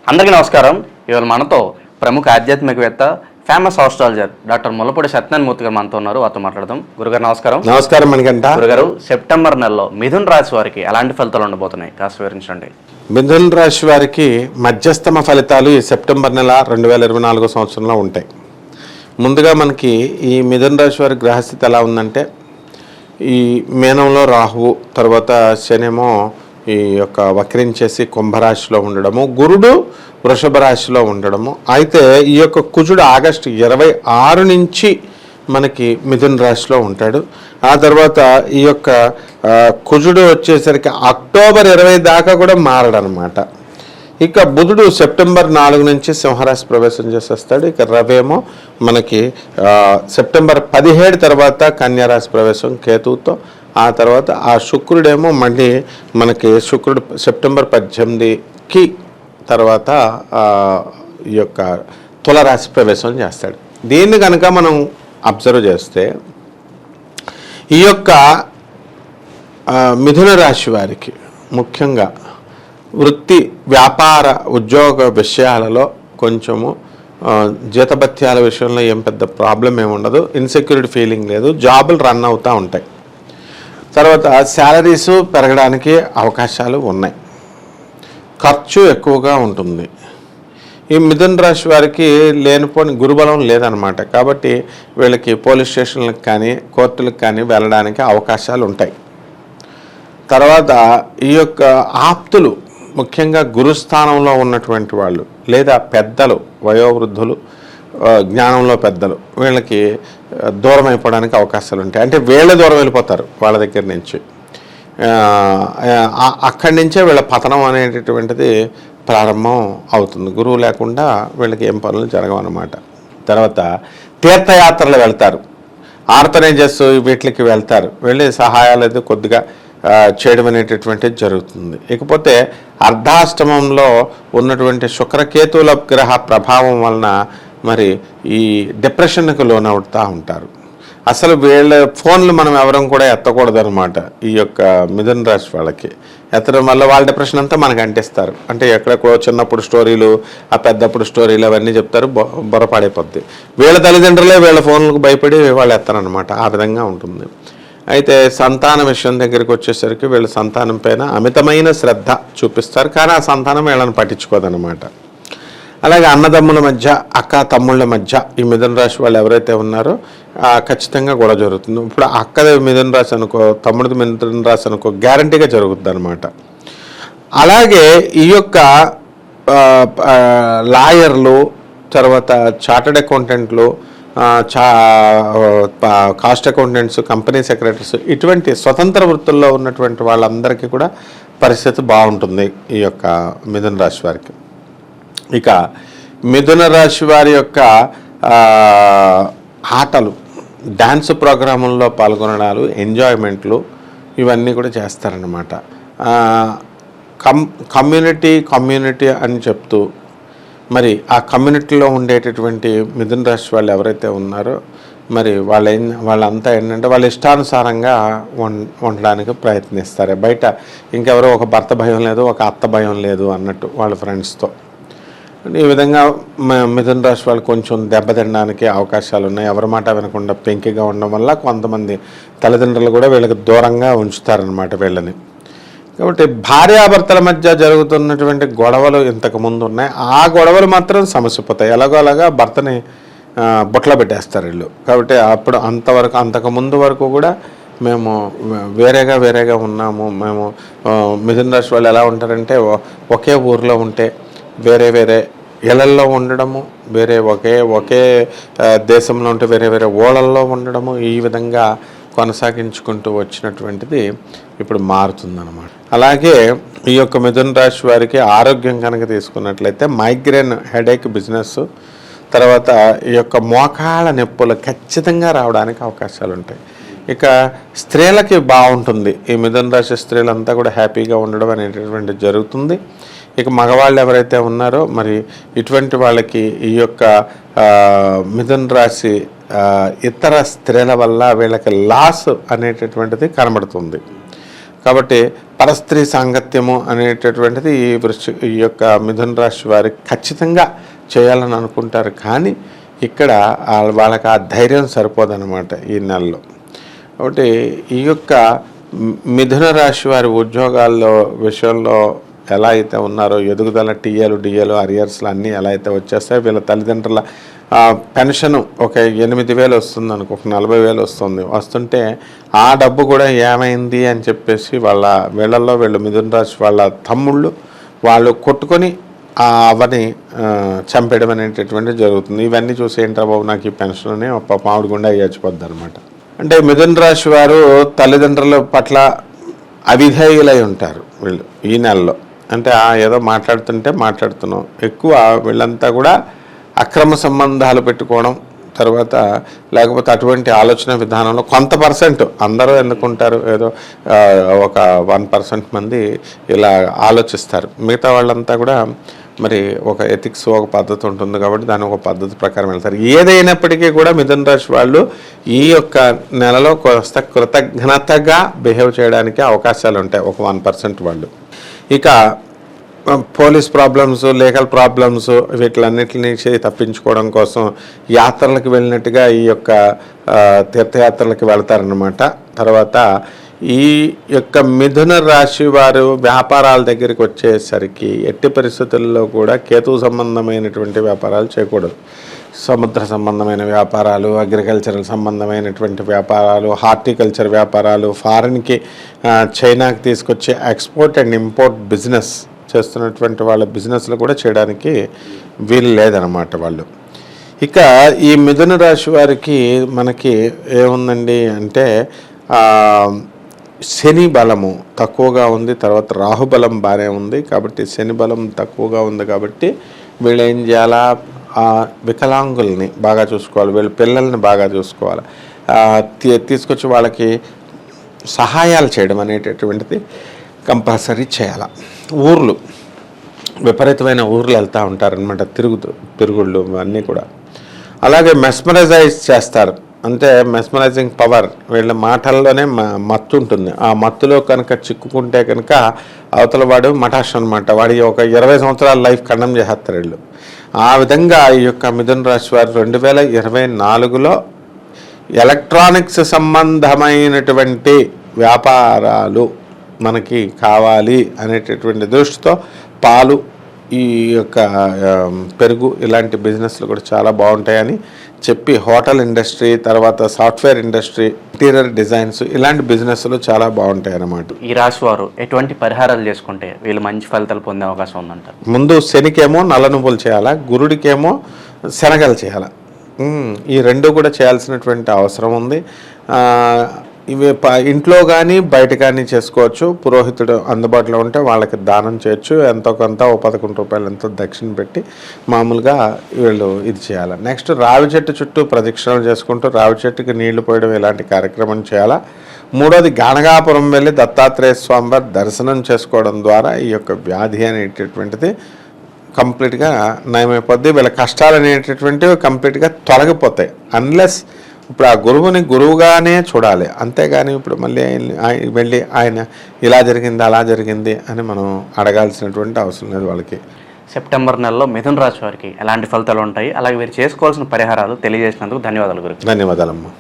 అందరికీ నమస్కారం. ఇవాళ మనతో ప్రముఖ ఆధ్యాత్మికవేత్త, famous astrologer doctor Mullapudi Satyanarayana Murthy garu మనతో ఉన్నారు. వారితో మాట్లాడదాం. గురుగారు నమస్కారం. నమస్కారం మణికంఠ. గురుగారు, సెప్టెంబర్ నెలలో మిథున రాశి వారికి ఎలాంటి ఫలితాలు ఉండబోతున్నాయి కాస్త వివరించండి. మిథున రాశి వారికి మధ్యస్థమ ఫలితాలు ఈ సెప్టెంబర్ నెల 2024 సంవత్సరంలో ఉంటాయి. ముందుగా మనకి ఈ మిథున రాశి వారి గ్రహస్థితి ఎలా ఉందంటే, ఈ మీనంలో రాహువు, తర్వాత శనేమో ఈ యొక్క వక్రించేసి కుంభరాశిలో ఉండడము, గురుడు వృషభ రాశిలో ఉండడము. అయితే ఈ యొక్క కుజుడు ఆగస్టు 26 నుంచి మనకి మిథున రాశిలో ఉంటాడు. ఆ తర్వాత ఈ యొక్క కుజుడు వచ్చేసరికి అక్టోబర్ 20 దాకా కూడా మారడనమాట. ఇక బుధుడు సెప్టెంబర్ 4 నుంచి సింహరాశి ప్రవేశం చేసేస్తాడు. ఇక రవేమో మనకి సెప్టెంబర్ 17 తర్వాత కన్యారాశి ప్రవేశం కేతువుతో. ఆ తర్వాత ఆ శుక్రుడేమో మళ్ళీ మనకి శుక్రుడు సెప్టెంబర్ 18కి తర్వాత ఈ యొక్క తులరాశి ప్రవేశం చేస్తాడు. దీన్ని కనుక మనం అబ్జర్వ్ చేస్తే ఈ యొక్క మిథున రాశి వారికి ముఖ్యంగా వృత్తి, వ్యాపార, ఉద్యోగ విషయాలలో కొంచెము జీతభత్యాల విషయంలో ఏం పెద్ద ప్రాబ్లం ఏమి ఉండదు. ఇన్సెక్యూరిటీ ఫీలింగ్ లేదు. జాబులు రన్ అవుతూ ఉంటాయి. తర్వాత శాలరీస్ పెరగడానికి అవకాశాలు ఉన్నాయి. ఖర్చు ఎక్కువగా ఉంటుంది. ఈ మిథున రాశి వారికి లేనిపోని గురుబలం లేదనమాట. కాబట్టి వీళ్ళకి పోలీస్ స్టేషన్లకు కానీ కోర్టులకు కానీ వెళ్ళడానికి అవకాశాలు ఉంటాయి. తర్వాత ఈ యొక్క ఆప్తులు, ముఖ్యంగా గురుస్థానంలో ఉన్నటువంటి వాళ్ళు లేదా పెద్దలు, వయోవృద్ధులు, జ్ఞానంలో పెద్దలు, వీళ్ళకి దూరం అయిపోవడానికి అవకాశాలు ఉంటాయి. అంటే వీళ్ళే దూరం వెళ్ళిపోతారు వాళ్ళ దగ్గర నుంచి. అక్కడి నుంచే వీళ్ళ పతనం అనేటటువంటిది ప్రారంభం అవుతుంది. గురువు లేకుండా వీళ్ళకి ఏం పనులు జరగవన్నమాట. తర్వాత తీర్థయాత్రలు వెళ్తారు, ఆర్ఫనేజెస్ వీటికి వెళ్తారు. వెళ్ళి సహాయాలు అయితే కొద్దిగా చేయడం అనేటటువంటిది జరుగుతుంది. ఇకపోతే అర్ధాష్టమంలో ఉన్నటువంటి శుక్రకేతువుల గ్రహ ప్రభావం వలన మరి ఈ డిప్రెషన్కు లోనవుతూ ఉంటారు. అసలు వీళ్ళ ఫోన్లు మనం ఎవరం కూడా ఎత్తకూడదు అనమాట. ఈ యొక్క మిథున రాశి వాళ్ళకి ఎత్తడం వల్ల వాళ్ళ డిప్రెషన్ అంతా మనకు అంటిస్తారు. అంటే ఎక్కడెక్కడో చిన్నప్పుడు స్టోరీలు, ఆ పెద్దప్పుడు స్టోరీలు అవన్నీ చెప్తారు, బొరపాడైపోద్ది. వీళ్ళ తల్లిదండ్రులే వీళ్ళ ఫోన్లకు భయపడి వాళ్ళు ఎత్తారనమాట. ఆ విధంగా ఉంటుంది. అయితే సంతాన విషయం దగ్గరికి వచ్చేసరికి వీళ్ళ సంతానం పైన అమితమైన శ్రద్ధ చూపిస్తారు, కానీ ఆ సంతానం వీళ్ళని పట్టించుకోదనమాట. అలాగే అన్నదమ్ముల మధ్య, అక్క తమ్ముళ్ళ మధ్య ఈ మిథున రాశి వాళ్ళు ఎవరైతే ఉన్నారో ఖచ్చితంగా గొడవ జరుగుతుంది. ఇప్పుడు అక్కది మిథున రాశి అనుకో, తమ్ముడిది మిథున రాశి అనుకో, గ్యారంటీగా జరుగుతుంది అనమాట. అలాగే ఈ యొక్క లాయర్లు, తర్వాత చార్టెడ్ అకౌంటెంట్లు, కాస్ట్ అకౌంటెంట్స్, కంపెనీ సెక్రటరీస్, ఇటువంటి స్వతంత్ర వృత్తుల్లో ఉన్నటువంటి వాళ్ళందరికీ కూడా పరిస్థితి బాగుంటుంది ఈ యొక్క మిథున రాశి వారికి. ఇక మిథున రాశి వారి యొక్క ఆటలు, డ్యాన్స్ ప్రోగ్రాముల్లో పాల్గొనడాలు, ఎంజాయ్మెంట్లు ఇవన్నీ కూడా చేస్తారన్నమాట. కమ్యూనిటీ అని చెప్తూ మరి ఆ కమ్యూనిటీలో ఉండేటటువంటి మిథున రాశి వాళ్ళు ఎవరైతే ఉన్నారో మరి వాళ్ళంతా ఏంటంటే వాళ్ళ ఇష్టానుసారంగా ఉండడానికి ప్రయత్నిస్తారు. బయట ఇంకెవరో ఒక భర్త భయం లేదు, ఒక అత్త భయం లేదు అన్నట్టు వాళ్ళ ఫ్రెండ్స్తో. ఈ విధంగా మిథున రాశి వాళ్ళు కొంచెం దెబ్బతినడానికి అవకాశాలు ఉన్నాయి. ఎవరి మాట వినకుండా పెంకిగా ఉండడం వల్ల కొంతమంది తల్లిదండ్రులు కూడా వీళ్ళకి దూరంగా ఉంచుతారనమాట వీళ్ళని. కాబట్టి భార్యాభర్తల మధ్య జరుగుతున్నటువంటి గొడవలు ఇంతకుముందు ఉన్నాయి. ఆ గొడవలు మాత్రం సమసిపోతాయి. అలాగా భర్తని బుట్టలో పెట్టేస్తారు వీళ్ళు. కాబట్టి అప్పుడు అంతకుముందు వరకు కూడా మేము వేరేగా ఉన్నాము. మేము మిథున రాశి వాళ్ళు ఎలా ఉంటారంటే, ఒకే ఊరిలో ఉంటే వేరే ఇళ్లల్లో ఉండడము, ఒకే దేశంలో ఉంటే వేరే ఓళ్ళల్లో ఉండడము, ఈ విధంగా కొనసాగించుకుంటూ వచ్చినటువంటిది ఇప్పుడు మారుతుందన్నమాట. అలాగే ఈ యొక్క మిథున రాశి వారికి ఆరోగ్యం కనుక తీసుకున్నట్లయితే మైగ్రేన్, హెడేక్, బిజినెస్, తర్వాత ఈ యొక్క మోకాళ్ళ నొప్పులు ఖచ్చితంగా రావడానికి అవకాశాలు ఉంటాయి. ఇక స్త్రీలకి బాగుంటుంది. ఈ మిథున రాశి స్త్రీలంతా కూడా హ్యాపీగా ఉండడం అనేటటువంటిది జరుగుతుంది. ఇక మగవాళ్ళు ఎవరైతే ఉన్నారో మరి ఇటువంటి వాళ్ళకి ఈ యొక్క మిథున రాశి ఇతర స్త్రీల వల్ల వీళ్ళకి లాస్ అనేటటువంటిది కనబడుతుంది. కాబట్టి పరస్త్రీ సాంగత్యము అనేటటువంటిది ఈ యొక్క మిథున రాశి వారికి ఖచ్చితంగా చేయాలని అనుకుంటారు. కానీ ఇక్కడ వాళ్ళకి ఆ ధైర్యం సరిపోదన్నమాట ఈ నెలలో. కాబట్టి ఈ యొక్క మిథున రాశి వారి ఉద్యోగాల్లో విషయంలో ఎలా అయితే ఉన్నారో ఎదుగుదల టీఏలు డిఏలు అరియర్స్లు అన్నీ ఎలా అయితే వచ్చేస్తాయో, వీళ్ళ తల్లిదండ్రుల పెన్షన్ ఒక 8,000 వస్తుంది అనుకో, ఒక 40,000 వస్తుంటే ఆ డబ్బు కూడా ఏమైంది అని చెప్పేసి వీళ్ళు మిథున రాశి వాళ్ళ తమ్ముళ్ళు వాళ్ళు కొట్టుకొని ఆ అవ్వని చంపేయడం అనేటటువంటిది జరుగుతుంది. ఇవన్నీ చూసి ఏంట్రా బాబు నాకు ఈ పెన్షన్ అని మామిడి గుండా అయ్యచ్చిపోద్ది అనమాట. అంటే మిథున రాశి వారు తల్లిదండ్రుల పట్ల అవిధేయులై ఉంటారు వీళ్ళు ఈ నెలలో. అంటే ఏదో మాట్లాడుతున్నాం ఎక్కువ వీళ్ళంతా కూడా అక్రమ సంబంధాలు పెట్టుకోవడం, తర్వాత లేకపోతే అటువంటి ఆలోచన విధానంలో కొంత పర్సెంట్, అందరూ ఎందుకుంటారు, ఏదో ఒక 1% మంది ఇలా ఆలోచిస్తారు. మిగతా వాళ్ళంతా కూడా మరి ఒక ఎథిక్స్ ఒక పద్ధతి ఉంటుంది కాబట్టి దాని ఒక పద్ధతి ప్రకారం వెళ్తారు. ఏదైనప్పటికీ కూడా మిథున రాశి వాళ్ళు ఈ యొక్క నెలలో కొంత కృతజ్ఞతగా బిహేవ్ చేయడానికి అవకాశాలు ఉంటాయి, ఒక 1% వాళ్ళు. ఇక పోలీస్ ప్రాబ్లమ్స్, లీగల్ ప్రాబ్లమ్స్ వీటిలన్నిటిని తప్పించుకోవడం కోసం యాత్రలకు వెళ్ళినట్టుగా ఈ యొక్క తీర్థయాత్రలకు వెళ్తారనమాట. తర్వాత ఈ యొక్క మిథున రాశి వారు వ్యాపారాల దగ్గరికి వచ్చేసరికి ఎట్టి పరిస్థితుల్లో కూడా కేతు సంబంధమైనటువంటి వ్యాపారాలు చేయకూడదు. సముద్ర సంబంధమైన వ్యాపారాలు, అగ్రికల్చరల్ సంబంధమైనటువంటి వ్యాపారాలు, హార్టికల్చర్ వ్యాపారాలు, ఫారిన్కి చైనాకి తీసుకొచ్చే ఎక్స్పోర్ట్ అండ్ ఇంపోర్ట్ బిజినెస్ చేస్తున్నటువంటి వాళ్ళ బిజినెస్లు కూడా చేయడానికి వీలు లేదనమాట వాళ్ళు. ఇక ఈ మిథున రాశి వారికి మనకి ఏముందండి అంటే శని బలము తక్కువగా ఉంది, తర్వాత రాహుబలం బాగానే ఉంది. కాబట్టి శని బలం తక్కువగా ఉంది కాబట్టి వీళ్ళు ఏం చేయాలా, వికలాంగుల్ని బాగా చూసుకోవాలి, వీళ్ళ పిల్లల్ని బాగా చూసుకోవాలి, తీసుకొచ్చి వాళ్ళకి సహాయాలు చేయడం అనేటటువంటిది కంపల్సరీ చేయాలి. ఊర్లు విపరీతమైన ఊర్లు వెళ్తూ ఉంటారనమాట, తిరుగుళ్ళు అన్నీ కూడా. అలాగే మెస్మరైజ్ చేస్తారు, అంటే మెస్మరైజింగ్ పవర్ వీళ్ళ మాటల్లోనే మత్తు ఉంటుంది. ఆ మత్తులో కనుక చిక్కుకుంటే కనుక అవతల వాడు మఠాష్ అనమాట, వాడి ఒక 20 సంవత్సరాల లైఫ్ ఖండం చేస్తారు వీళ్ళు. ఆ విధంగా ఈ యొక్క మిథున రాశి వారు 2024లో ఎలక్ట్రానిక్స్ సంబంధమైనటువంటి వ్యాపారాలు మనకి కావాలి అనేటటువంటి దృష్టితో పాలు, ఈ యొక్క పెరుగు ఇలాంటి బిజినెస్లు కూడా చాలా బాగుంటాయని చెప్పి హోటల్ ఇండస్ట్రీ, తర్వాత సాఫ్ట్వేర్ ఇండస్ట్రీ, ఇంటీరియర్ డిజైన్స్ ఇలాంటి బిజినెస్లు చాలా బాగుంటాయి అన్నమాట. ఈ రాశి వారు ఎటువంటి పరిహారాలు చేసుకుంటే వీళ్ళు మంచి ఫలితాలు పొందే అవకాశం ఉందంటారు? ముందు శనికేమో నల్ల నువ్వులు చేయాలా, గురుడికేమో శనగలు చేయాలా. ఈ రెండు కూడా చేయాల్సినటువంటి అవసరం ఉంది. ఇవి ఇంట్లో కానీ బయట కానీ చేసుకోవచ్చు. పురోహితుడు అందుబాటులో ఉంటే వాళ్ళకి దానం చేయొచ్చు. ఎంతో కొంత 11 రూపాయలు ఎంతో దక్షిణ పెట్టి మామూలుగా వీళ్ళు ఇది చేయాలి. నెక్స్ట్ రావి చెట్టు చుట్టూ ప్రదక్షిణలు చేసుకుంటూ రావి చెట్టుకి నీళ్లు పోయడం ఇలాంటి కార్యక్రమం చేయాలా. మూడోది గాణగాపురం వెళ్ళి దత్తాత్రేయ స్వామి వారి దర్శనం చేసుకోవడం ద్వారా ఈ యొక్క వ్యాధి అనేటటువంటిది కంప్లీట్గా నయమైపోద్ది. వీళ్ళ కష్టాలు అనేటటువంటివి కంప్లీట్గా తొలగిపోతాయి. అన్లెస్ ఇప్పుడు ఆ గురువుని గురువుగానే చూడాలి, అంతేగాని ఇప్పుడు మళ్ళీ వెళ్ళి ఆయన ఇలా జరిగింది అలా జరిగింది అని మనం అడగాల్సినటువంటి అవసరం లేదు వాళ్ళకి. సెప్టెంబర్ నెలలో మిథున రాశి వారికి ఎలాంటి ఫలితాలు ఉంటాయి, అలాగే వీరు చేసుకోవాల్సిన పరిహారాలు తెలియజేసినందుకు ధన్యవాదాలు గురు. ధన్యవాదాలమ్మా.